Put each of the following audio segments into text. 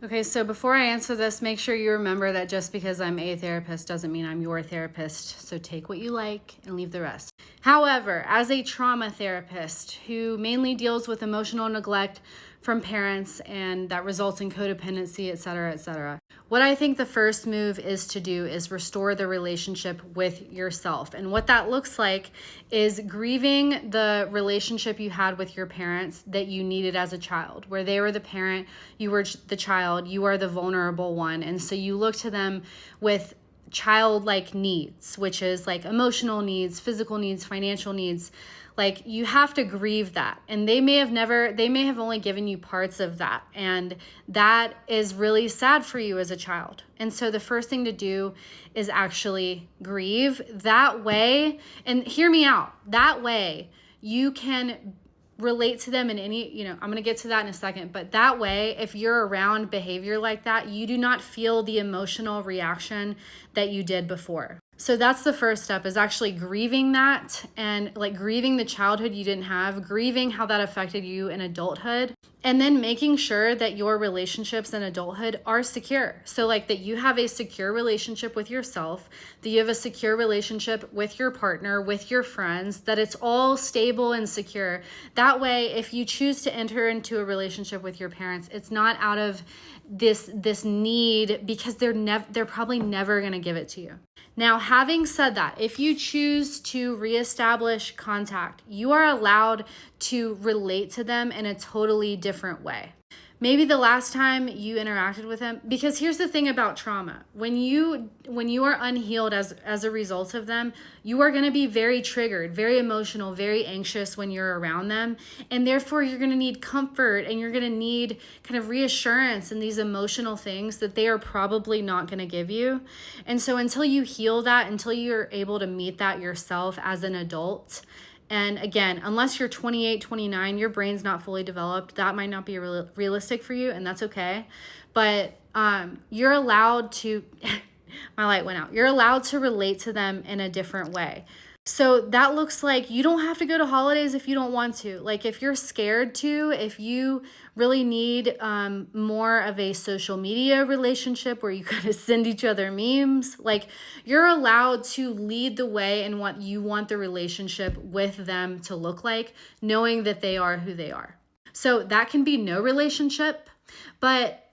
Okay, so before I answer this, make sure you remember that just because I'm a therapist doesn't mean I'm your therapist. So take what you like and leave the rest. However, as a trauma therapist who mainly deals with emotional neglect from parents and that results in codependency, et cetera, what I think the first move is to do is restore the relationship with yourself. And what that looks like is grieving the relationship you had with your parents that you needed as a child, where they were the parent, you were the child, you are the vulnerable one. And so you look to them with childlike needs, which is like emotional needs, physical needs, financial needs. Like you have to grieve that. And they may have only given you parts of that. And that is really sad for you as a child. And so the first thing to do is actually grieve that way. And hear me out. That way you can relate to them in any, I'm going to get to that in a second, but that way, if you're around behavior like that, you do not feel the emotional reaction that you did before. So that's the first step, is actually grieving that, and like grieving the childhood you didn't have, grieving how that affected you in adulthood, and then making sure that your relationships in adulthood are secure. So like that you have a secure relationship with yourself, that you have a secure relationship with your partner, with your friends, that it's all stable and secure. That way, if you choose to enter into a relationship with your parents, it's not out of this need, because they're probably never going to give it to you. Now, having said that, if you choose to reestablish contact, you are allowed to relate to them in a totally different way. Maybe the last time you interacted with them, because here's the thing about trauma. When you are unhealed as a result of them, you are going to be very triggered, very emotional, very anxious when you're around them. And therefore, you're going to need comfort, and you're going to need kind of reassurance and these emotional things that they are probably not going to give you. And so until you heal that, until you're able to meet that yourself as an adult, and again, unless you're 28, 29, your brain's not fully developed, that might not be realistic for you, and that's okay. But you're allowed to, my light went out. You're allowed to relate to them in a different way. So that looks like you don't have to go to holidays if you don't want to. Like if you're scared to, if you really need more of a social media relationship where you kind of send each other memes, like you're allowed to lead the way in what you want the relationship with them to look like, knowing that they are who they are. So that can be no relationship, but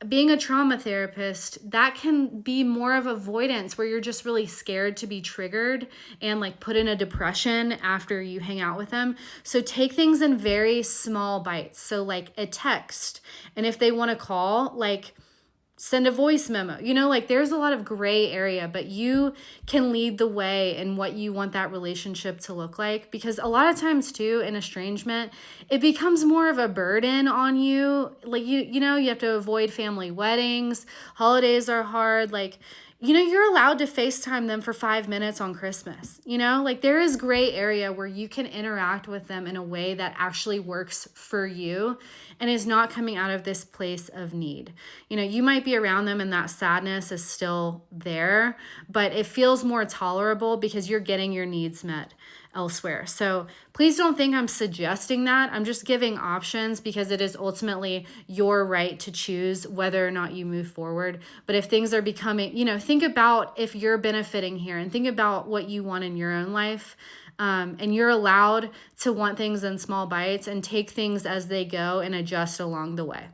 being a trauma therapist, that can be more of avoidance, where you're just really scared to be triggered and like put in a depression after you hang out with them. So take things in very small bites. So like a text, and if they want to call, like send a voice memo. Like there's a lot of gray area, but you can lead the way in what you want that relationship to look like. Because a lot of times too, in estrangement, it becomes more of a burden on you. Like you have to avoid family weddings. Holidays are hard. Like, you're allowed to FaceTime them for 5 minutes on Christmas. Like there is gray area where you can interact with them in a way that actually works for you and is not coming out of this place of need. You might be around them and that sadness is still there, but it feels more tolerable because you're getting your needs met elsewhere. So please don't think I'm suggesting that. I'm just giving options, because it is ultimately your right to choose whether or not you move forward. But if things are becoming, think about if you're benefiting here, and think about what you want in your own life. And you're allowed to want things in small bites and take things as they go and adjust along the way.